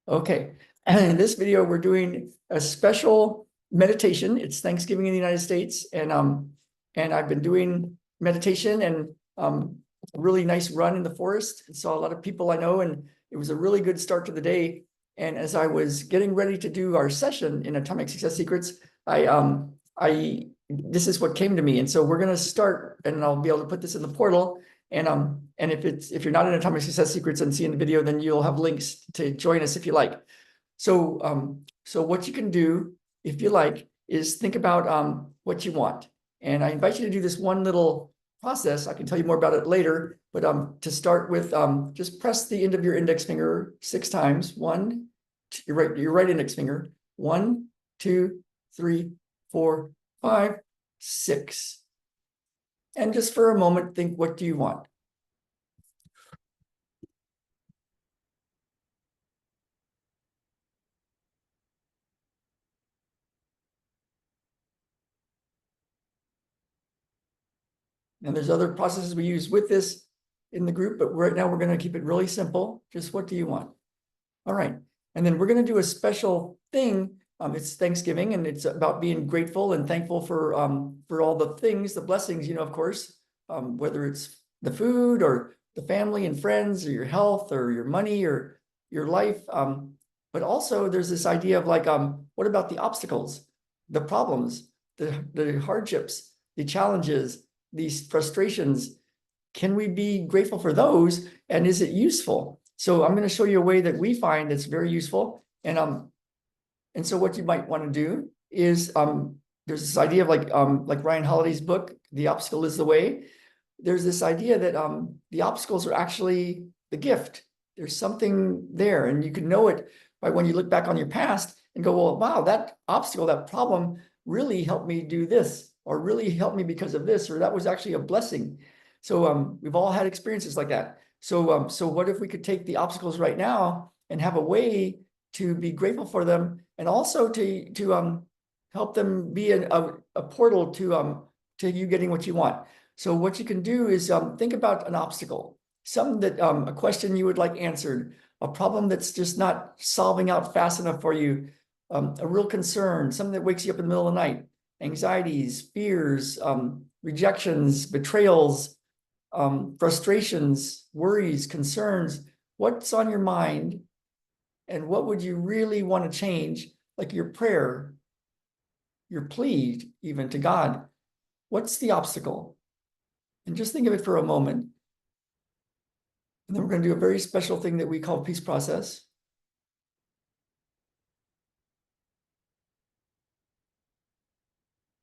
Okay, and in this video, we're doing a special meditation. It's Thanksgiving in the United States, and I've been doing meditation and a really nice run in the forest. And saw a lot of people I know, and it was a really good start to the day. And as I was getting ready to do our session in Atomic Success Secrets, this is what came to me. And so we're gonna start, and I'll be able to put this in the portal. And if you're not in Atomic Success Secrets and seeing the video, then you'll have links to join us if you like. So what you can do, if you like, is think about what you want. And I invite you to do this one little process. I can tell you more about it later, but to start with, just press the end of your index finger 6 times. Your right index finger. 1, 2, 3, 4, 5, 6. And just for a moment, think, what do you want? And there's other processes we use with this in the group, but right now we're going to keep it really simple. Just what do you want? All right. And then we're going to do a special thing. It's Thanksgiving, and it's about being grateful and thankful for all the things, the blessings, of course, whether it's the food or the family and friends or your health or your money or your life. But also there's this idea of like, what about the obstacles, the problems, the hardships, the challenges, these frustrations? Can we be grateful for those? And is it useful? So I'm going to show you a way that we find that's very useful. And so what you might want to do is there's this idea of like Ryan Holiday's book, The Obstacle is the Way. There's this idea that the obstacles are actually the gift. There's something there, and you can know it by when you look back on your past and go, well, wow, that obstacle, that problem really helped me do this, or really helped me because of this, or that was actually a blessing. So we've all had experiences like that. So what if we could take the obstacles right now and have a way to be grateful for them, and also to help them be a portal to you getting what you want. So what you can do is think about an obstacle, something that a question you would like answered, a problem that's just not solving out fast enough for you, a real concern, something that wakes you up in the middle of the night, anxieties, fears, rejections, betrayals, frustrations, worries, concerns. What's on your mind, and what would you really want to change? Like your prayer, your plea even to God. What's the obstacle? And just think of it for a moment. And then we're going to do a very special thing that we call peace process.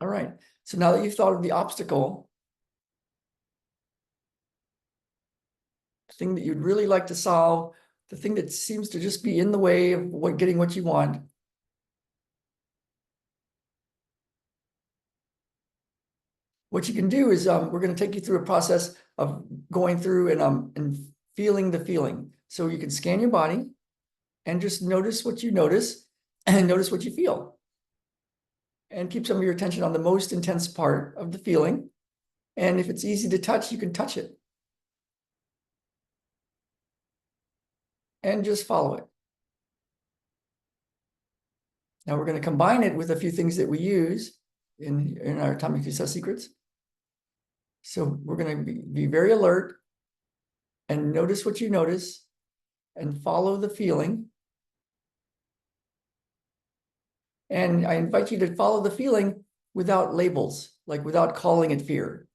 All right. So now that you've thought of the obstacle, the thing that you'd really like to solve, the thing that seems to just be in the way of getting what you want, what you can do is we're going to take you through a process of going through and feeling the feeling. So you can scan your body and just notice what you notice and notice what you feel. And keep some of your attention on the most intense part of the feeling. And if it's easy to touch, you can touch it. And just follow it. Now we're going to combine it with a few things that we use in our Atomic Success Secrets. So we're going to be very alert and notice what you notice and follow the feeling. And I invite you to follow the feeling without labels, like without calling it fear.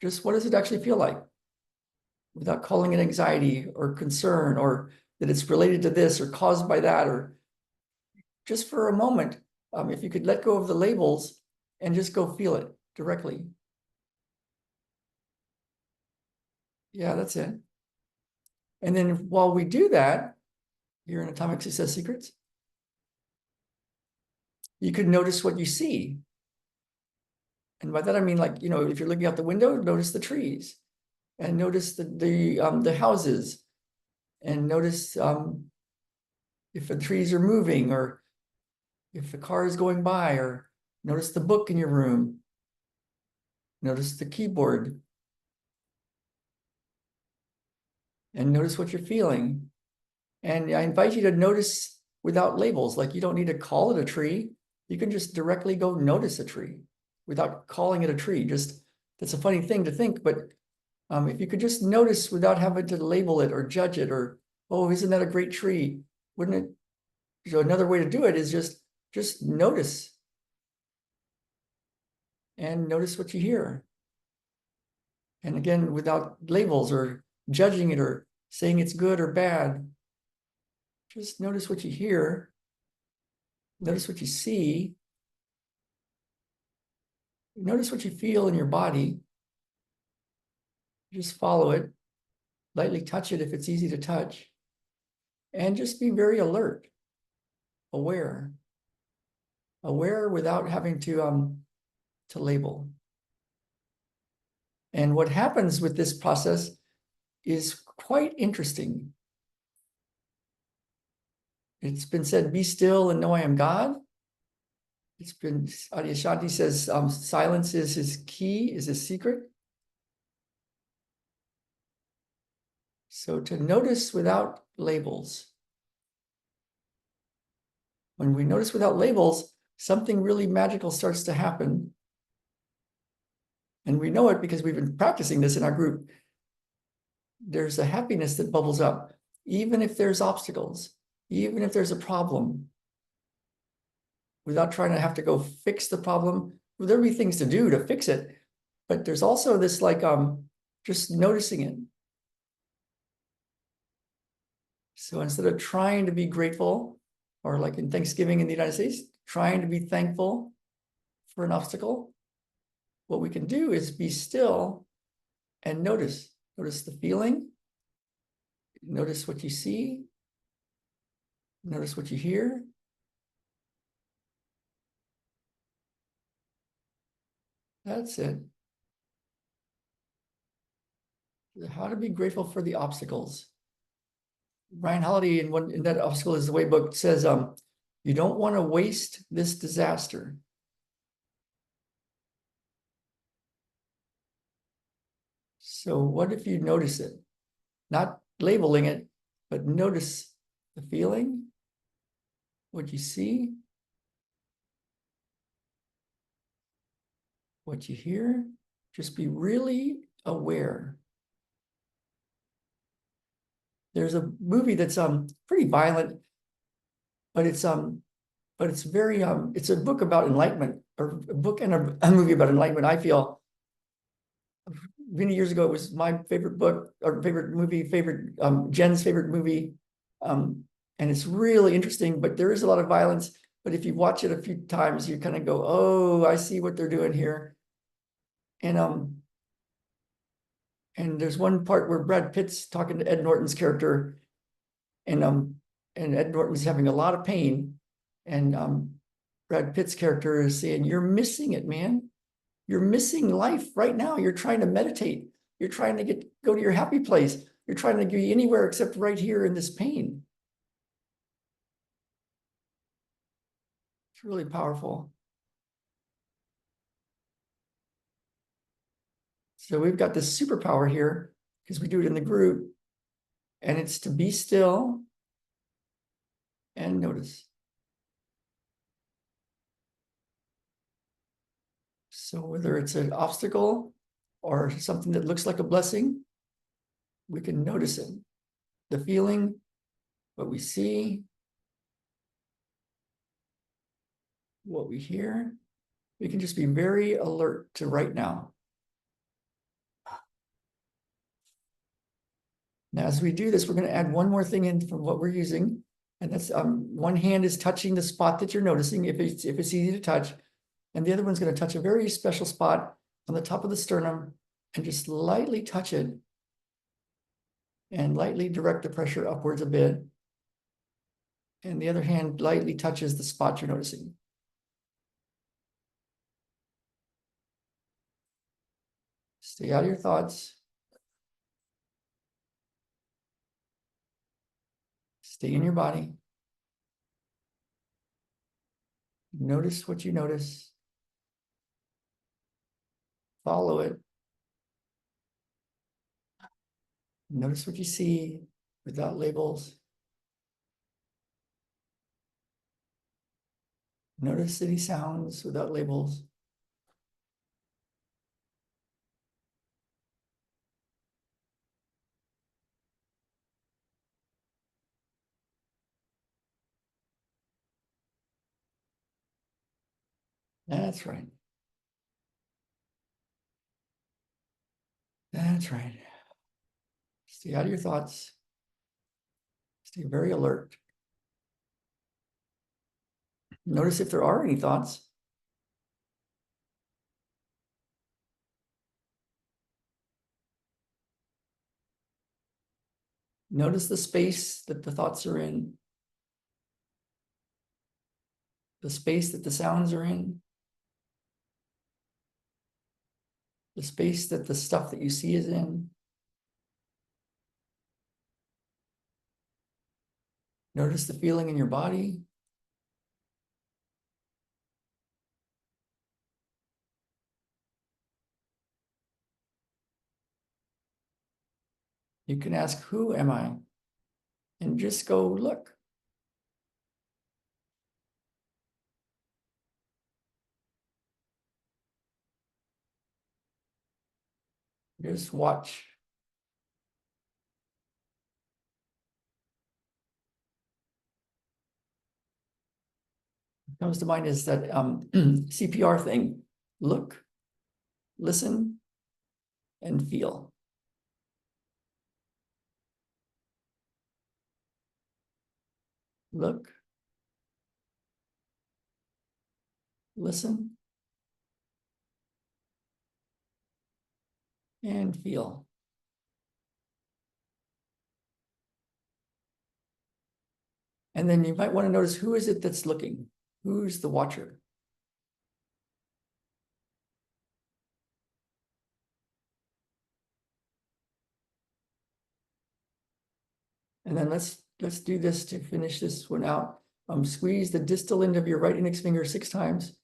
Just what does it actually feel like? Without calling it anxiety or concern, or that it's related to this or caused by that, or just for a moment, if you could let go of the labels and just go feel it directly. Yeah, that's it. And then while we do that, here in Atomic Success Secrets, you could notice what you see. And by that I mean, like, if you're looking out the window, notice the trees, and notice the houses, and notice if the trees are moving, or if the car is going by, or notice the book in your room, notice the keyboard, and notice what you're feeling. And I invite you to notice without labels. Like you don't need to call it a tree. You can just directly go notice a tree without calling it a tree. Just, that's a funny thing to think, but if you could just notice without having to label it or judge it or, oh, isn't that a great tree? Wouldn't it? So another way to do it is just notice and notice what you hear. And again, without labels or judging it or saying it's good or bad, just notice what you hear, notice what you see, notice what you feel in your body. Just follow it, lightly touch it if it's easy to touch, and just be very alert, aware without having to label. And what happens with this process is quite interesting. It's been said, be still and know I am God. It's been, Adyashanti says, silence is his key, is his secret. So to notice without labels. When we notice without labels, something really magical starts to happen. And we know it because we've been practicing this in our group. There's a happiness that bubbles up, even if there's obstacles, even if there's a problem, without trying to have to go fix the problem. Well, there'll be things to do to fix it, but there's also this like just noticing it. So instead of trying to be grateful, or like in Thanksgiving in the United States, trying to be thankful for an obstacle, what we can do is be still and notice. Notice the feeling, notice what you see, notice what you hear. That's it. How to be grateful for the obstacles. Ryan Holiday in that Obstacle is the Way book says, you don't want to waste this disaster. So what if you notice it? Not labeling it, but notice the feeling, what you see, what you hear. Just be really aware. There's a movie that's pretty violent, but it's very it's a book about enlightenment, or a book and a movie about enlightenment. I feel many years ago it was my favorite book or favorite movie, Jen's favorite movie, and it's really interesting. But there is a lot of violence. But if you watch it a few times, you kind of go, "Oh, I see what they're doing here." And there's one part where Brad Pitt's talking to Ed Norton's character, and Ed Norton's having a lot of pain, and Brad Pitt's character is saying, "You're missing it, man. You're missing life right now. You're trying to meditate. You're trying to go to your happy place. You're trying to be anywhere except right here in this pain." It's really powerful. So we've got this superpower here because we do it in the group, and it's to be still and notice. So whether it's an obstacle or something that looks like a blessing, we can notice it. The feeling, what we see, what we hear. We can just be very alert to right now. Now, as we do this, we're going to add one more thing in from what we're using. And that's one hand is touching the spot that you're noticing, if it's easy to touch. And the other one's going to touch a very special spot on the top of the sternum and just lightly touch it and lightly direct the pressure upwards a bit. And the other hand lightly touches the spot you're noticing. Stay out of your thoughts. Stay in your body. Notice what you notice. Follow it. Notice what you see without labels. Notice any sounds without labels. That's right. That's right. Stay out of your thoughts. Stay very alert. Notice if there are any thoughts. Notice the space that the thoughts are in, the space that the sounds are in, the space that the stuff that you see is in. Notice the feeling in your body. You can ask, who am I? And just go look. Just watch. What comes to mind is that CPR thing. Look, listen, and feel. Look, listen, and feel. And then you might want to notice, who is it that's looking? Who's the watcher? And then let's do this to finish this one out. Squeeze the distal end of your right index finger 6 times.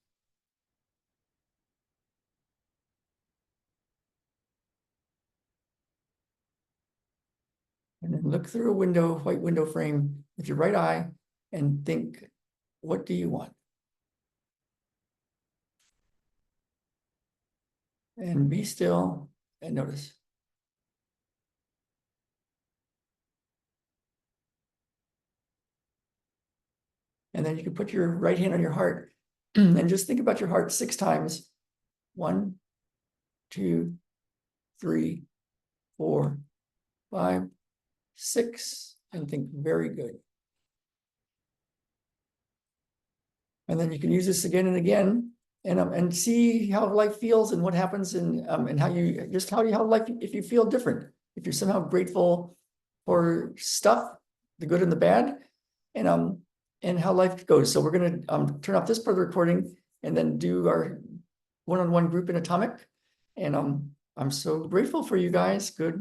And then look through a window, white window frame with your right eye and think, what do you want? And be still and notice. And then you can put your right hand on your heart and just think about your heart 6 times. 1, 2, 3, 4, 5, 6, and think very good. And then you can use this again and again, and see how life feels and what happens, and how life, if you feel different, if you're somehow grateful for stuff, the good and the bad, and how life goes. So we're going to turn off this part of the recording and then do our one-on-one group in Atomic. And I'm so grateful for you guys. Good.